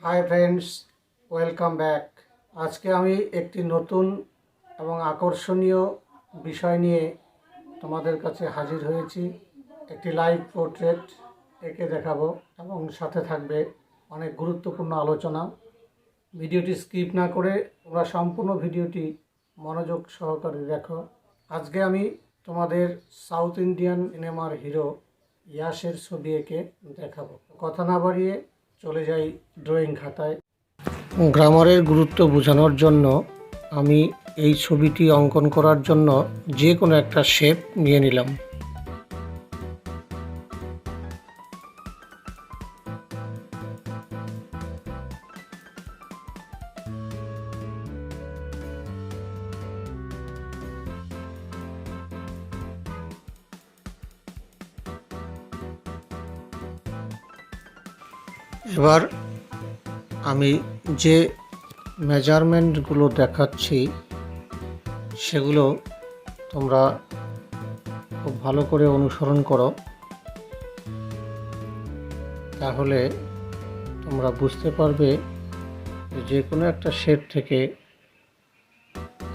Hi friends, welcome back. আজকে আমি একটি নতুন এবং আকর্ষণীয় বিষয় নিয়ে তোমাদের কাছে হাজির হয়েছি। একটি লাইভ পোর্ট্রেট এঁকে দেখাবো এবং সাথে থাকবে অনেক গুরুত্বপূর্ণ আলোচনা। ভিডিওটি স্কিপ না করে তোমরা সম্পূর্ণ ভিডিওটি মনোযোগ সহকারে দেখো। আজকে আমি তোমাদের সাউথ ইন্ডিয়ান সিনেমার হিরো ইয়াশের ছবি এঁকে দেখাবো। কথা না বাড়িয়ে চলে যাই ড্রয়িং খাতায়। গ্রামারের গুরুত্ব বোঝানোর জন্য আমি এই ছবিটি অঙ্কন করার জন্য যে কোনো একটা শেপ নিয়ে নিলাম। এবার আমি যে মেজারমেন্টগুলো দেখাচ্ছি সেগুলো তোমরা খুব ভালো করে অনুসরণ করো, তাহলে তোমরা বুঝতে পারবে যে কোনো একটা শেপ থেকে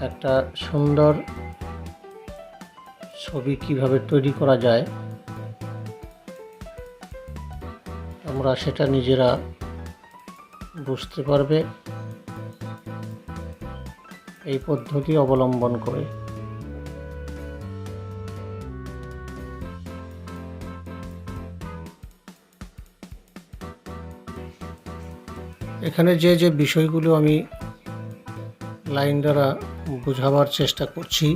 একটা সুন্দর ছবি কিভাবে তৈরি করা যায়। তোমরা সেটা নিজেরা বুঝতে পারবে এই পদ্ধতি অবলম্বন করে। এখানে যে যে বিষয়গুলো আমি লাইন দ্বারা বোঝাবার চেষ্টা করছি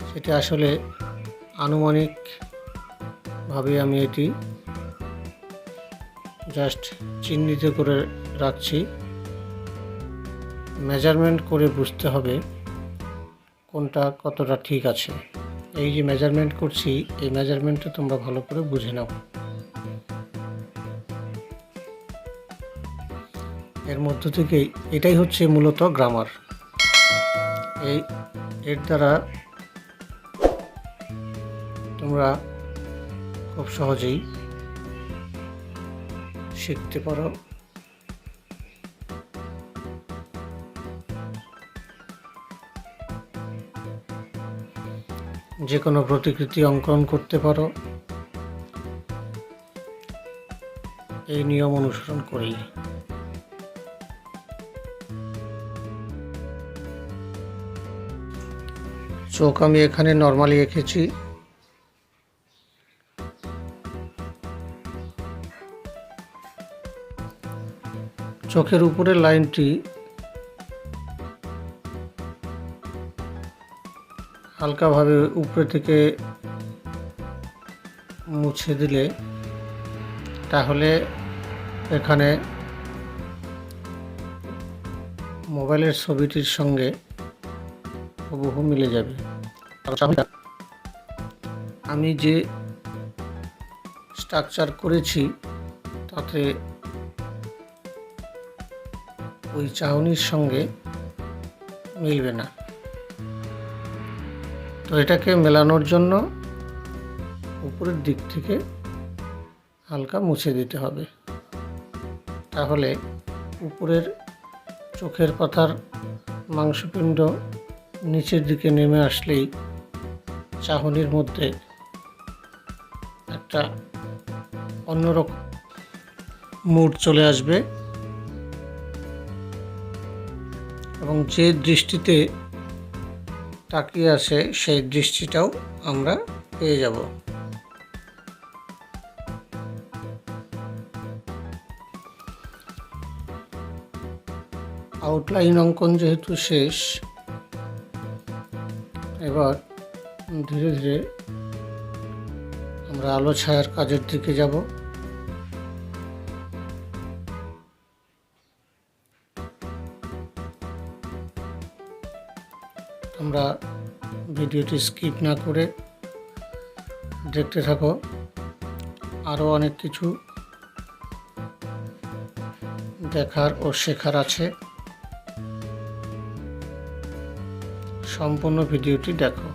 সেটা আসলে আনুমানিকভাবে আমি এটি জাস্ট চিহ্নিত করে রাখছি। মেজারমেন্ট করে বুঝতে হবে কোনটা কতটা ঠিক আছে। এই যে মেজারমেন্ট করছি, এই মেজারমেন্টটা তোমরা ভালো করে বুঝে নাও। এর মধ্য থেকেই এটাই হচ্ছে মূলত গ্রামার। এর দ্বারা তোমরা খুব সহজেই শিখতে পারো। যে কোনো প্রতিকৃতি অঙ্কন করতে পারো এই নিয়ম অনুসরণ করেই। চোখ আমি এখানে নর্মালি এঁকেছি। চোখের উপরের লাইনটি হালকাভাবে উপরে থেকে মুছে দিলে তাহলে এখানে মোবাইলের ছবিটির সঙ্গে হুবহু মিলে যাবে। আমি যে স্ট্রাকচার করেছি তাতে ওই চাহনির সঙ্গে মিলবে না, তো এটাকে মেলানোর জন্য উপরের দিক থেকে হালকা মুছে দিতে হবে। তাহলে উপরের চোখের পাতার মাংসপিণ্ড নিচের দিকে নেমে আসলেই চাহনির মধ্যে একটা অন্যরকম মুড চলে আসবে এবং যে দৃষ্টিতে তাকিয়ে আসে সেই দৃষ্টিটাও আমরা পেয়ে যাব। আউটলাইন অঙ্কন যেহেতু শেষ, এবার ধীরে ধীরে আমরা আলো ছায়ার কাজের দিকে যাব। আমরা ভিডিওটি স্কিপ না করে দেখতে থাকো, আরও অনেক কিছু দেখার ও শেখার আছে। সম্পূর্ণ ভিডিওটি দেখো।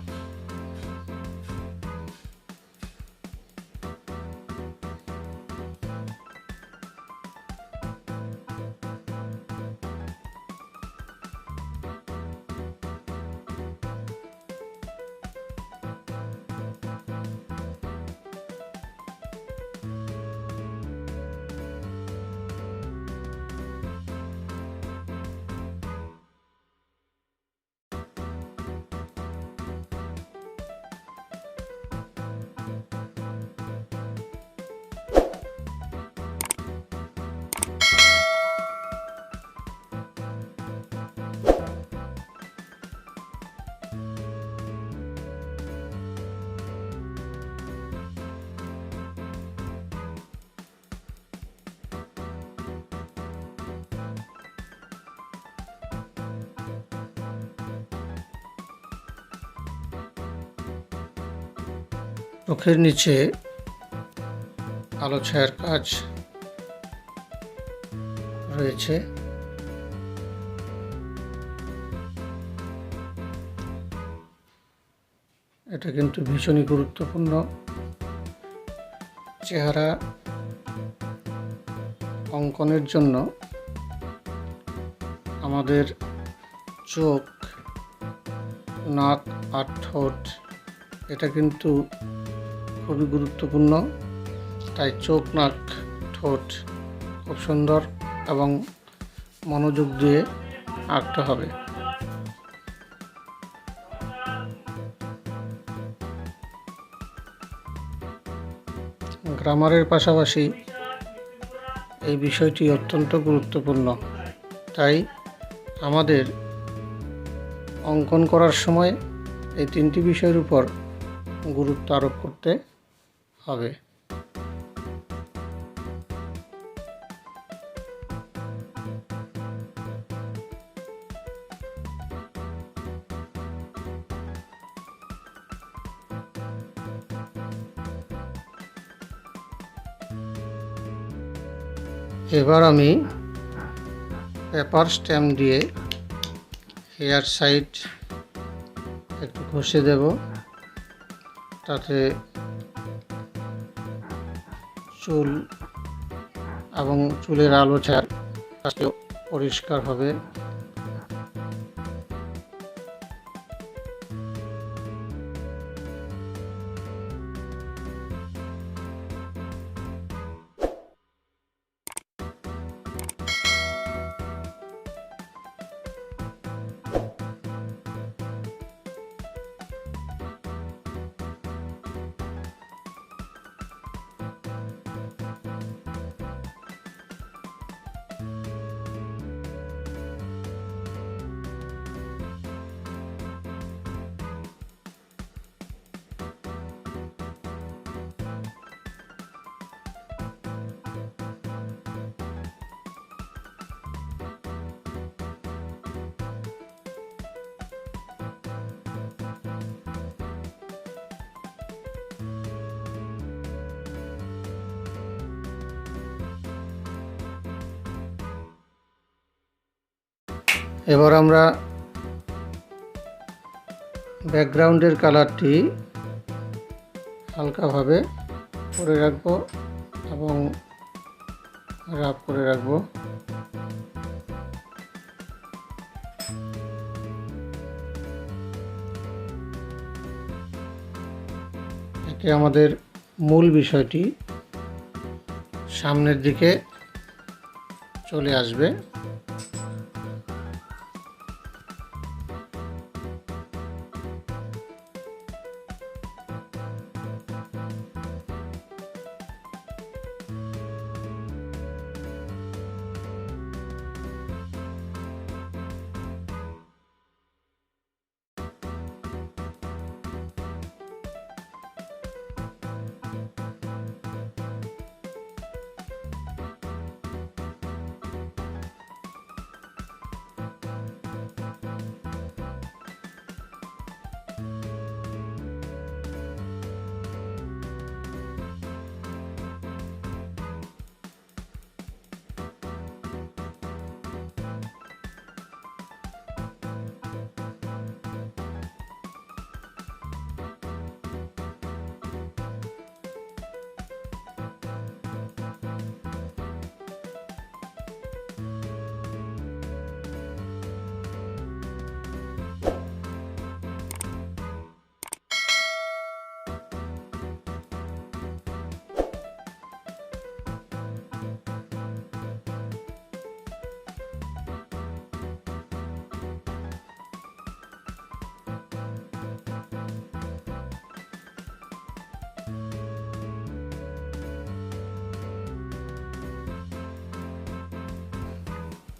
চোখের নিচে আলো ছায়ার কাজ রয়েছে। এটা কিন্তু ভীষণই গুরুত্বপূর্ণ। চেহারা অঙ্কনের জন্য আমাদের চোখ, নাক আর ঠোঁট এটা কিন্তু খুবই গুরুত্বপূর্ণ। তাই চোখ, নাক, ঠোঁট খুব সুন্দর এবং মনোযোগ দিয়ে আঁকতে হবে। গ্রামারের পাশাপাশি এই বিষয়টি অত্যন্ত গুরুত্বপূর্ণ। তাই আমাদের অঙ্কন করার সময় এই তিনটি বিষয়ের উপর গুরুত্ব আরোপ করতে হবে। এবার আমি পেপার স্ট্যাম্প দিয়ে হেয়ার সাইড একটু ঘষে দেব, তাতে চুল এবং চুলের আলো ছায়ার কাজটি পরিষ্কার হবে। এবার আমরা ব্যাকগ্রাউন্ডের কালারটি হালকাভাবে করে রাখবো এবং রাফ করে রাখবো। এতে আমাদের মূল বিষয়টি সামনের দিকে চলে আসবে।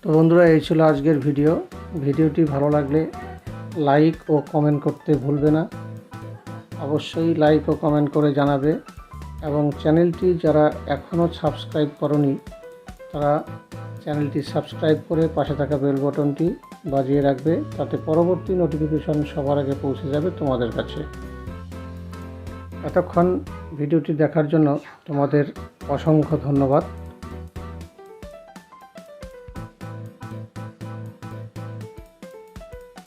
তো বন্ধুরা, এই ছিল আজকের ভিডিওটি ভালো লাগলে লাইক ও কমেন্ট করতে ভুলবে না। অবশ্যই লাইক ও কমেন্ট করে জানাবে এবং চ্যানেলটি যারা এখনও সাবস্ক্রাইব করনি তারা চ্যানেলটি সাবস্ক্রাইব করে পাশে থাকা বেল বাটনটি বাজিয়ে রাখবে, তাতে পরবর্তী নোটিফিকেশন সবার আগে পৌঁছে যাবে তোমাদের কাছে। এতক্ষণ ভিডিওটি দেখার জন্য তোমাদের অসংখ্য ধন্যবাদ।